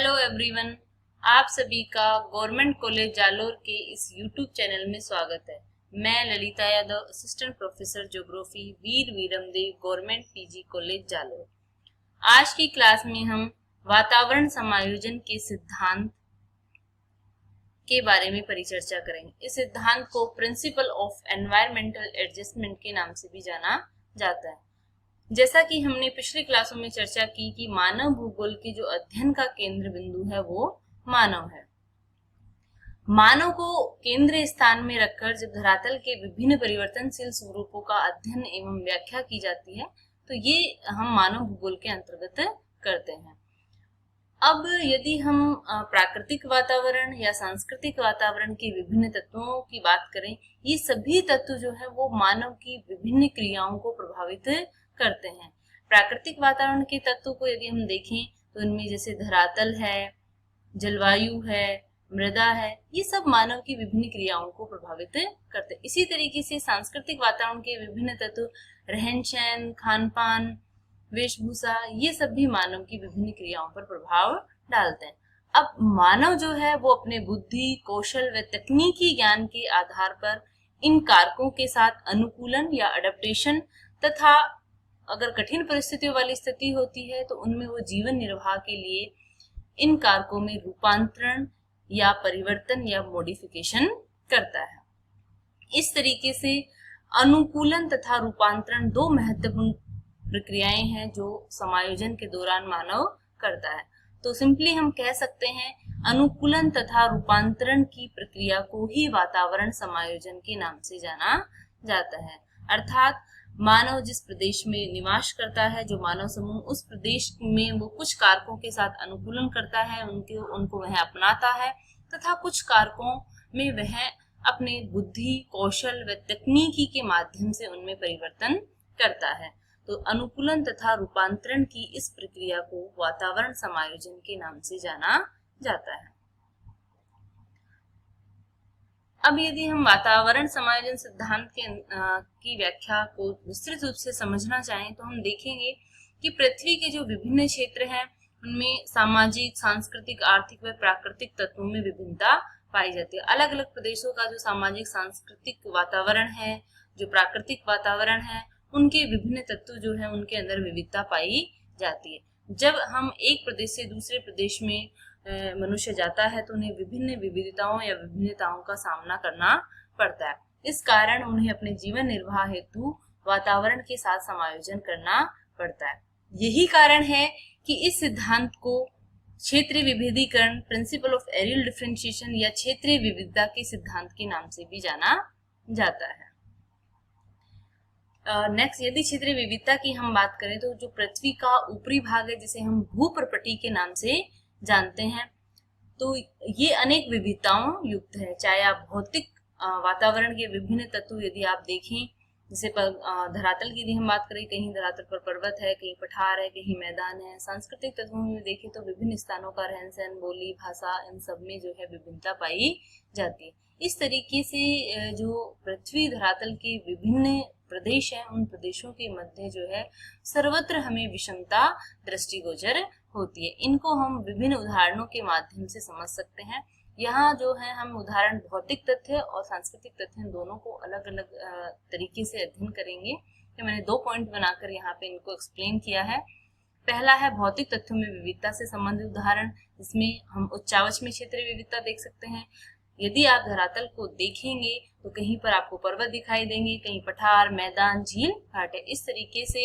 Hello everyone, आप सभी का गवर्नमेंट कॉलेज जालोर के इस यूट्यूब चैनल में स्वागत है। मैं Lalita Yadav, assistant professor geography, Veer Viramdev government PG college Jalore. आज की क्लास में हम वातावरण समायोजन के सिद्धांत के बारे में परिचर्चा करेंगे। इस सिद्धांत को प्रिंसिपल ऑफ एनवायरमेंटल एडजस्टमेंट के नाम से भी जाना जाता है। जैसा कि हमने पिछली क्लासों में चर्चा की कि मानव भूगोल के जो अध्ययन का केंद्र बिंदु है वो मानव है। मानव को केंद्र स्थान में रखकर जब धरातल के विभिन्न परिवर्तनशील स्वरूपों का अध्ययन एवं व्याख्या की जाती है तो ये हम मानव भूगोल के अंतर्गत करते हैं। अब यदि हम प्राकृतिक वातावरण या सांस्कृतिक वातावरण के विभिन्न तत्वों की बात करें, ये सभी तत्व जो है वो मानव की विभिन्न क्रियाओं को प्रभावित करते हैं। प्राकृतिक वातावरण के तत्वों को यदि हम देखें तो इनमें जैसे धरातल है, जलवायु है, मृदा है, ये सब मानव की विभिन्न क्रियाओं को प्रभावित करते हैं। इसी तरीके से सांस्कृतिक वातावरण के विभिन्न तत्व रहन सहन, खान पान, वेशभूषा, ये सब भी मानव की विभिन्न क्रियाओं पर प्रभाव डालते हैं। अब मानव जो है वो अपने बुद्धि, कौशल व तकनीकी ज्ञान के आधार पर इन कारकों के साथ अनुकूलन या अडेप्टेशन तथा अगर कठिन परिस्थितियों वाली स्थिति होती है तो उनमें वो जीवन निर्वाह के लिए इन कारकों में रूपांतरण या परिवर्तन या मॉडिफिकेशन करता है। इस तरीके से अनुकूलन तथा रूपांतरण दो महत्वपूर्ण प्रक्रियाएं हैं जो समायोजन के दौरान मानव करता है। तो सिंपली हम कह सकते हैं अनुकूलन तथा रूपांतरण की प्रक्रिया को ही वातावरण समायोजन के नाम से जाना जाता है। अर्थात मानव जिस प्रदेश में निवास करता है, जो मानव समूह उस प्रदेश में वो कुछ कारकों के साथ अनुकूलन करता है, उनको वह अपनाता है तथा कुछ कारकों में वह अपने बुद्धि, कौशल व तकनीकी के माध्यम से उनमें परिवर्तन करता है। तो अनुकूलन तथा रूपांतरण की इस प्रक्रिया को वातावरण समायोजन के नाम से जाना जाता है। अब यदि हम वातावरण समायोजन सिद्धांत की व्याख्या को विस्तृत रूप से समझना चाहें तो हम देखेंगे कि पृथ्वी के जो विभिन्न क्षेत्र हैं उनमें सामाजिक, सांस्कृतिक, आर्थिक व प्राकृतिक तत्वों में विभिन्नता पाई जाती है। अलग अलग प्रदेशों का जो सामाजिक, सांस्कृतिक वातावरण है, जो प्राकृतिक वातावरण है, उनके विभिन्न तत्व जो है उनके अंदर विविधता पाई जाती है। जब हम एक प्रदेश से दूसरे प्रदेश में मनुष्य जाता है तो उन्हें विभिन्न विविधताओं या विभिन्नताओं का सामना करना पड़ता है। इस कारण उन्हें अपने जीवन निर्वाह हेतु वातावरण के साथ समायोजन करना पड़ता है। यही कारण है कि इस सिद्धांत को क्षेत्रीय विभेदीकरण, प्रिंसिपल ऑफ एरियल डिफरेंशिएशन या क्षेत्रीय विविधता के सिद्धांत के नाम से भी जाना जाता है। नेक्स्ट, यदि क्षेत्रीय विविधता की हम बात करें तो जो पृथ्वी का ऊपरी भाग है जिसे हम भूप्रपटी के नाम से जानते हैं, तो ये अनेक विविधताओं युक्त है। चाहे आप भौतिक वातावरण के विभिन्न तत्व यदि आप देखें, जैसे धरातल की यदि हम बात करें, कहीं धरातल पर पर्वत है, कहीं पठार है, कहीं मैदान है। सांस्कृतिक तत्वों में देखें तो विभिन्न स्थानों का रहन सहन, बोली, भाषा, इन सब में जो है विभिन्नता पाई जाती है। इस तरीके से जो पृथ्वी धरातल के विभिन्न प्रदेश हैं, उन प्रदेशों के मध्य जो है सर्वत्र हमें विषमता दृष्टिगोचर होती है। इनको हम विभिन्न उदाहरणों के माध्यम से समझ सकते हैं। यहाँ जो है हम उदाहरण भौतिक तथ्य और सांस्कृतिक तथ्य दोनों को अलग अलग तरीके से अध्ययन करेंगे। तो मैंने 2 पॉइंट बनाकर यहाँ पे इनको एक्सप्लेन किया है। पहला है भौतिक तथ्यों में विविधता से संबंधित उदाहरण, जिसमें हम उच्चावच में क्षेत्रीय विविधता देख सकते हैं। यदि आप धरातल को देखेंगे तो कहीं पर आपको पर्वत दिखाई देंगे, कहीं पठार, मैदान, झील, घाट है। इस तरीके से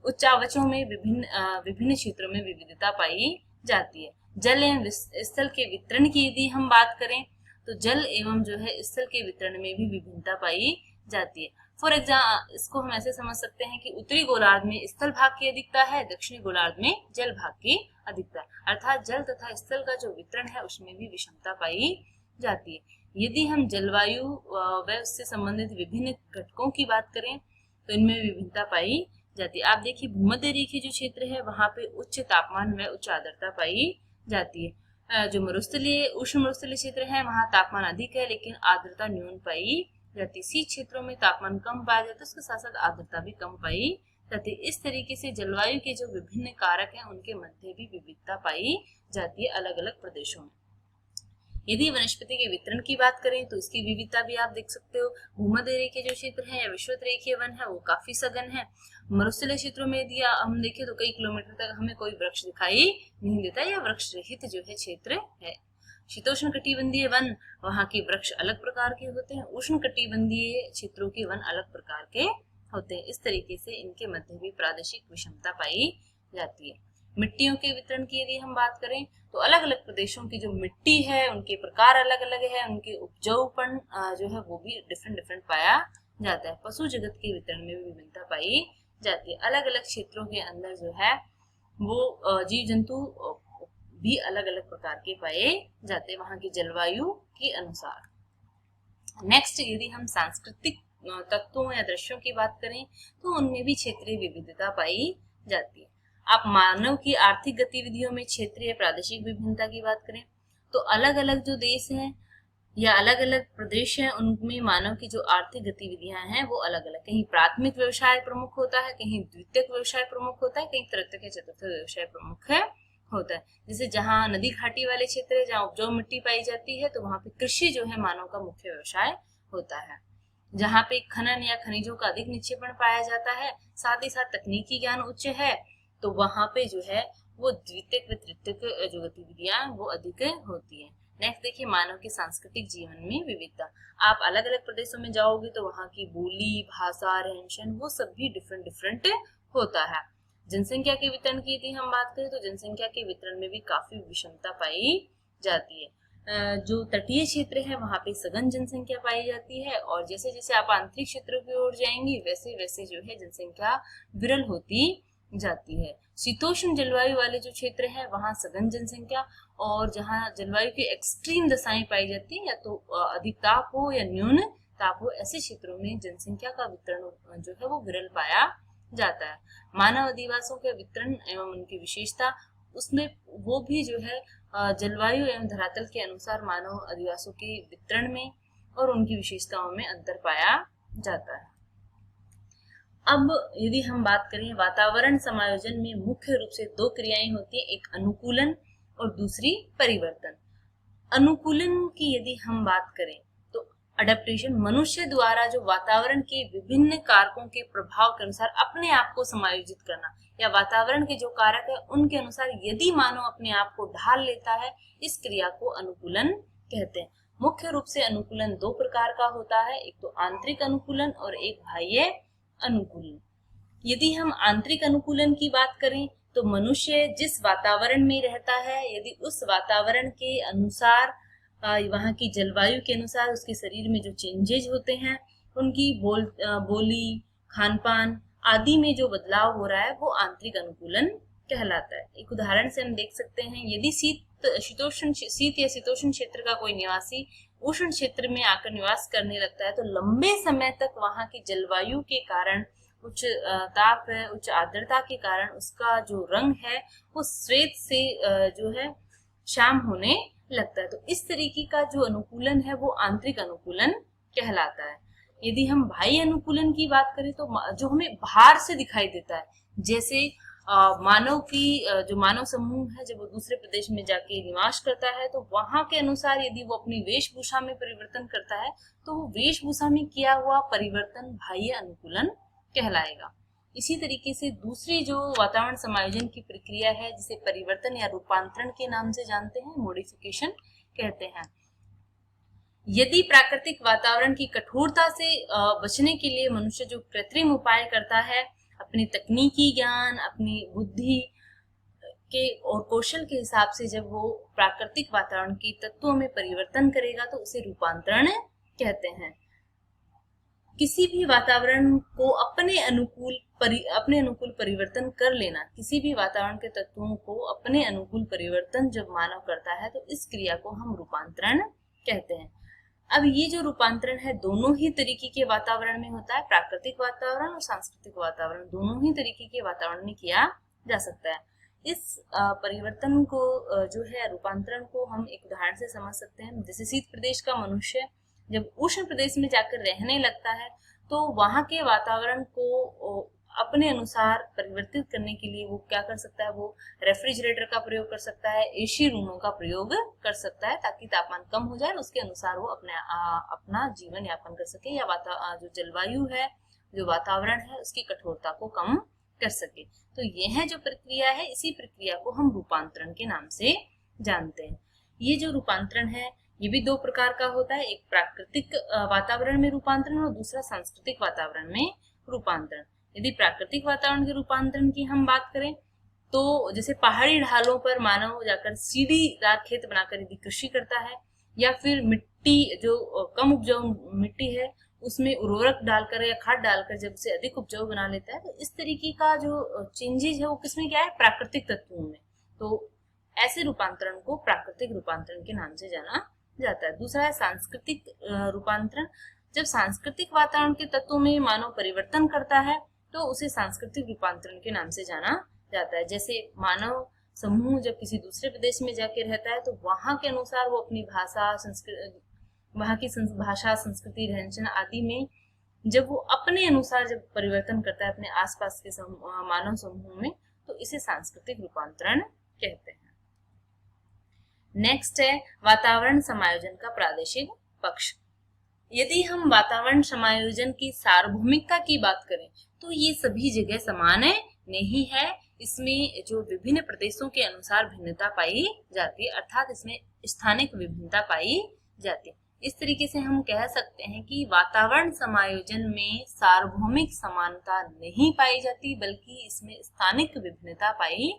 उच्चावचों में विभिन्न क्षेत्रों में विविधता पाई जाती है। जल एवं स्थल के वितरण की यदि हम बात करें तो जल एवं जो है स्थल के वितरण में भी विभिन्नता पाई जाती है। फॉर एग्जाम्पल, इसको हम ऐसे समझ सकते हैं कि उत्तरी गोलार्ध में स्थल भाग की अधिकता है, दक्षिणी गोलार्ध में जल भाग की अधिकता है। अर्थात जल तथा स्थल का जो वितरण है उसमें भी विषमता पाई जाती है। यदि हम जलवायु व उससे संबंधित विभिन्न घटकों की बात करें तो इनमें विभिन्नता पाई जाती है। आप देखिए भूमध्य रेखीय जो क्षेत्र है वहां पे उच्च तापमान व उच्च आर्द्रता पाई जाती है। जो मरुस्थलीय, उष्ण मरुस्थलीय क्षेत्र है वहां तापमान अधिक है लेकिन आर्द्रता न्यून पाई जाती है। शीत क्षेत्रों में तापमान कम पाया जाता है, उसके साथ साथ आर्द्रता भी कम पाई जाती है। इस तरीके से जलवायु के जो विभिन्न कारक हैं उनके मध्य भी विविधता पाई जाती है अलग अलग प्रदेशों में। यदि वनस्पति के वितरण की बात करें तो इसकी विविधता भी आप देख सकते हो। भूमध्य रेखीय जो क्षेत्र है या विषुवत रेखीय वन है वो काफी सघन है। मरुस्थलीय क्षेत्रों में यदि हम देखें तो कई किलोमीटर तक हमें कोई वृक्ष दिखाई नहीं देता या वृक्ष रहित जो है क्षेत्र है। शीतोष्ण कटिबंधीय वन, वहां के वृक्ष अलग प्रकार के होते हैं। उष्ण कटिबंधीय क्षेत्रों के वन अलग प्रकार के होते हैं। इस तरीके से इनके मध्य भी प्रादेशिक विषमता पाई जाती है। मिट्टियों के वितरण की यदि हम बात करें तो अलग अलग प्रदेशों की जो मिट्टी है उनके प्रकार अलग अलग है, उनके उपजाऊपन जो है वो भी डिफरेंट पाया जाता है। पशु जगत के वितरण में भी विभिन्नता पाई जाती है। अलग अलग क्षेत्रों के अंदर जो है वो जीव जंतु भी अलग अलग प्रकार के पाए जाते हैं वहां की जलवायु के अनुसार। नेक्स्ट यदि हम सांस्कृतिक तत्वों या दृश्यों की बात करें तो उनमें भी क्षेत्रीय विविधता पाई जाती है। आप मानव की आर्थिक गतिविधियों में क्षेत्रीय प्रादेशिक विभिन्नता की बात करें तो अलग अलग जो देश हैं या अलग अलग प्रदेश हैं उनमें मानव की जो आर्थिक गतिविधियां हैं वो अलग अलग, कहीं प्राथमिक व्यवसाय प्रमुख होता है, कहीं द्वितीयक व्यवसाय प्रमुख होता है, कहीं तृतीयक या चतुर्थ व्यवसाय प्रमुख होता है। जैसे जहाँ नदी घाटी वाले क्षेत्र है, जहाँ उपजाऊ मिट्टी पाई जाती है तो वहां पे कृषि जो है मानव का मुख्य व्यवसाय होता है। जहाँ पे खनन या खनिजों का अधिक निक्षेपण पाया जाता है, साथ ही साथ तकनीकी ज्ञान उच्च है, तो वहां पे जो है वो द्वितीयक व तृतीयक जो गतिविधियां वो अधिक होती है। नेक्स्ट देखिए मानव के सांस्कृतिक जीवन में विविधता। आप अलग अलग प्रदेशों में जाओगे तो वहाँ की बोली, भाषा, रहन सहन वो सब भी डिफरेंट होता है। जनसंख्या के वितरण की यदि हम बात करें तो जनसंख्या के वितरण में भी काफी विषमता पाई जाती है। जो तटीय क्षेत्र है वहां पे सघन जनसंख्या पाई जाती है और जैसे जैसे आप आंतरिक क्षेत्रों की ओर जाएंगे वैसे वैसे जो है जनसंख्या विरल होती जाती है। शीतोष्ण जलवायु वाले जो क्षेत्र है वहां सघन जनसंख्या, और जहां जलवायु की एक्सट्रीम दशाएं पाई जाती है या तो अधिक ताप हो या न्यून ताप हो, ऐसे क्षेत्रों में जनसंख्या का वितरण जो है वो विरल पाया जाता है। मानव अधिवासों के वितरण एवं उनकी विशेषता, उसमें वो भी जो है जलवायु एवं धरातल के अनुसार मानव अधिवासों के वितरण में और उनकी विशेषताओं में अंतर पाया जाता है। अब यदि हम बात करें वातावरण समायोजन में मुख्य रूप से दो क्रियाएं होती हैं, एक अनुकूलन और दूसरी परिवर्तन। अनुकूलन की यदि हम बात करें तो अडेप्टेशन, मनुष्य द्वारा जो वातावरण के विभिन्न कारकों के प्रभाव के अनुसार अपने आप को समायोजित करना या वातावरण के जो कारक है उनके अनुसार यदि मानव अपने आप को ढाल लेता है, इस क्रिया को अनुकूलन कहते हैं। मुख्य रूप से अनुकूलन दो प्रकार का होता है, एक तो आंतरिक अनुकूलन और एक बाह्य अनुकूलन। यदि हम आंतरिक अनुकूलन की बात करें तो मनुष्य जिस वातावरण में रहता है यदि उस वातावरण के अनुसार वहाँ की जलवायु के अनुसार उसके शरीर में जो चेंजेज होते हैं, उनकी बोली, खान पान आदि में जो बदलाव हो रहा है वो आंतरिक अनुकूलन कहलाता है। एक उदाहरण से हम देख सकते हैं, यदि शीत या शीतोष्ण क्षेत्र का कोई निवासी उष्ण क्षेत्र में आकर निवास करने लगता है तो लंबे समय तक वहाँ की जलवायु के कारण, उच्च ताप है, उच्च आर्द्रता के कारण उसका जो रंग है वो श्वेत से जो है श्याम होने लगता है। तो इस तरीके का जो अनुकूलन है वो आंतरिक अनुकूलन कहलाता है। यदि हम बाह्य अनुकूलन की बात करें तो जो हमें बाहर से दिखाई देता है, जैसे मानव की जो मानव समूह है जब वो दूसरे प्रदेश में जाके निवास करता है तो वहां के अनुसार यदि वो अपनी वेशभूषा में परिवर्तन करता है तो वो वेशभूषा में किया हुआ परिवर्तन बाह्य अनुकूलन कहलाएगा। इसी तरीके से दूसरी जो वातावरण समायोजन की प्रक्रिया है जिसे परिवर्तन या रूपांतरण के नाम से जानते हैं, मॉडिफिकेशन कहते हैं। यदि प्राकृतिक वातावरण की कठोरता से बचने के लिए मनुष्य जो कृत्रिम उपाय करता है, अपने तकनीकी ज्ञान, अपनी बुद्धि के और कौशल के हिसाब से जब वो प्राकृतिक वातावरण के तत्वों में परिवर्तन करेगा तो उसे रूपांतरण कहते हैं। किसी भी वातावरण को अपने अनुकूल परिवर्तन कर लेना, किसी भी वातावरण के तत्वों को अपने अनुकूल परिवर्तन जब मानव करता है तो इस क्रिया को हम रूपांतरण कहते हैं। अब ये जो रूपांतरण है दोनों ही तरीके के वातावरण में होता है, प्राकृतिक वातावरण और सांस्कृतिक वातावरण, दोनों ही तरीके के वातावरण में किया जा सकता है। इस परिवर्तन को जो है रूपांतरण को हम एक उदाहरण से समझ सकते हैं। जैसे शीत प्रदेश का मनुष्य जब उष्ण प्रदेश में जाकर रहने लगता है तो वहां के वातावरण को अपने अनुसार परिवर्तित करने के लिए वो क्या कर सकता है, वो रेफ्रिजरेटर का प्रयोग कर सकता है, एसी रूमों का प्रयोग कर सकता है, ताकि तापमान कम हो जाए और उसके अनुसार वो अपना जीवन यापन कर सके, या जो जलवायु है, जो वातावरण है, उसकी कठोरता को कम कर सके। तो यह जो प्रक्रिया है, इसी प्रक्रिया को हम रूपांतरण के नाम से जानते हैं। ये जो रूपांतरण है ये भी दो प्रकार का होता है, एक प्राकृतिक वातावरण में रूपांतरण और दूसरा सांस्कृतिक वातावरण में रूपांतरण। यदि प्राकृतिक वातावरण के रूपांतरण की हम बात करें तो जैसे पहाड़ी ढालों पर मानव जाकर सीढ़ीदार खेत बनाकर यदि कृषि करता है, या फिर मिट्टी जो कम उपजाऊ मिट्टी है उसमें उर्वरक डालकर या खाद डालकर जब उसे अधिक उपजाऊ बना लेता है, तो इस तरीके का जो चेंजेस है वो किसमें क्या है, प्राकृतिक तत्वों में। तो ऐसे रूपांतरण को प्राकृतिक रूपांतरण के नाम से जाना जाता है। दूसरा है सांस्कृतिक रूपांतरण। जब सांस्कृतिक वातावरण के तत्वों में मानव परिवर्तन करता है तो उसे सांस्कृतिक रूपांतरण के नाम से जाना जाता है। जैसे मानव समूह जब किसी दूसरे प्रदेश में जाके रहता है तो वहां के अनुसार वो अपनी भाषा, वहां की भाषा, संस्कृति, रहन सहन आदि में जब वो अपने अनुसार जब परिवर्तन करता है अपने आसपास के मानव समूह में, तो इसे सांस्कृतिक रूपांतरण कहते हैं। नेक्स्ट है वातावरण समायोजन का प्रादेशिक पक्ष। यदि हम वातावरण समायोजन की सार्वभौमिकता की बात करें तो ये सभी जगह समान नहीं है। इसमें जो विभिन्न प्रदेशों के अनुसार भिन्नता पाई जाती है, अर्थात इसमें स्थानिक विभिन्नता पाई जाती है। इस तरीके से हम कह सकते हैं कि वातावरण समायोजन में सार्वभौमिक समानता नहीं पाई जाती, बल्कि इसमें स्थानिक विभिन्नता पाई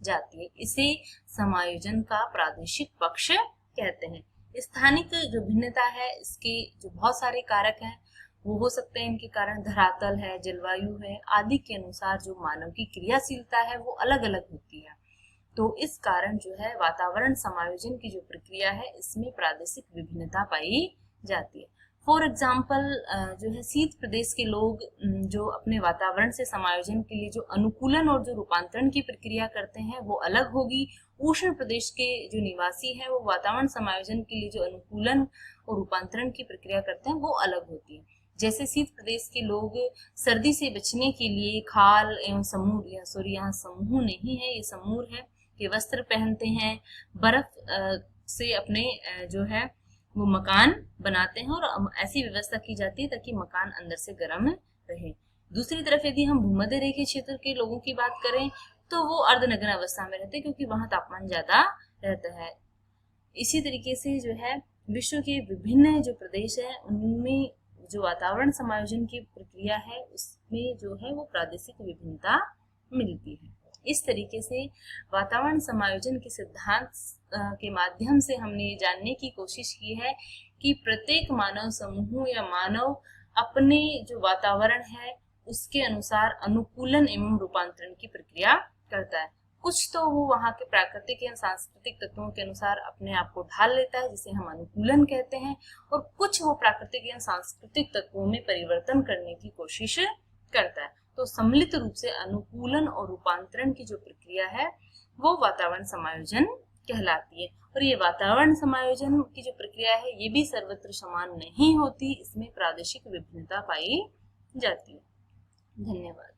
जाती है। इसे समायोजन का प्रादेशिक पक्ष कहते हैं। स्थानिक जो भिन्नता है, इसके जो बहुत सारे कारक हैं वो हो सकते हैं। इनके कारण धरातल है, जलवायु है आदि के अनुसार जो मानव की क्रियाशीलता है वो अलग अलग होती है। तो इस कारण जो है वातावरण समायोजन की जो प्रक्रिया है इसमें प्रादेशिक विभिन्नता पाई जाती है। फॉर एग्जाम्पल जो है शीत प्रदेश के लोग जो अपने वातावरण से समायोजन के लिए जो अनुकूलन और जो रूपांतरण की प्रक्रिया करते हैं वो अलग होगी। उष्ण प्रदेश के जो निवासी हैं वो वातावरण समायोजन के लिए जो अनुकूलन और रूपांतरण की प्रक्रिया करते हैं वो अलग होती है। जैसे शीत प्रदेश के लोग सर्दी से बचने के लिए खाल एवं समूह, यहाँ समूह नहीं है, ये समूर है, ये वस्त्र पहनते हैं, बर्फ से अपने जो है वो मकान बनाते हैं और ऐसी व्यवस्था की जाती है ताकि मकान अंदर से गर्म रहे। दूसरी तरफ यदि हम भूमध्य रेखीय क्षेत्र के लोगों की बात करें तो वो अर्धनग्न अवस्था में रहते हैं क्योंकि वहां तापमान ज्यादा रहता है। इसी तरीके से जो है विश्व के विभिन्न जो प्रदेश है उनमें जो वातावरण समायोजन की प्रक्रिया है उसमें जो है वो प्रादेशिक विभिन्नता मिलती है। इस तरीके से वातावरण समायोजन के सिद्धांत के माध्यम से हमने जानने की कोशिश की है कि प्रत्येक मानव समूह या मानव अपने जो वातावरण है उसके अनुसार अनुकूलन एवं रूपांतरण की प्रक्रिया करता है। कुछ तो वो वहाँ के प्राकृतिक या सांस्कृतिक तत्वों के अनुसार अपने आप को ढाल लेता है जिसे हम अनुकूलन कहते हैं, और कुछ वो प्राकृतिक या सांस्कृतिक तत्वों में परिवर्तन करने की कोशिश करता है। तो सम्मिलित रूप से अनुकूलन और रूपांतरण की जो प्रक्रिया है वो वातावरण समायोजन कहलाती है। और ये वातावरण समायोजन की जो प्रक्रिया है ये भी सर्वत्र समान नहीं होती, इसमें प्रादेशिक विभिन्नता पाई जाती है। धन्यवाद।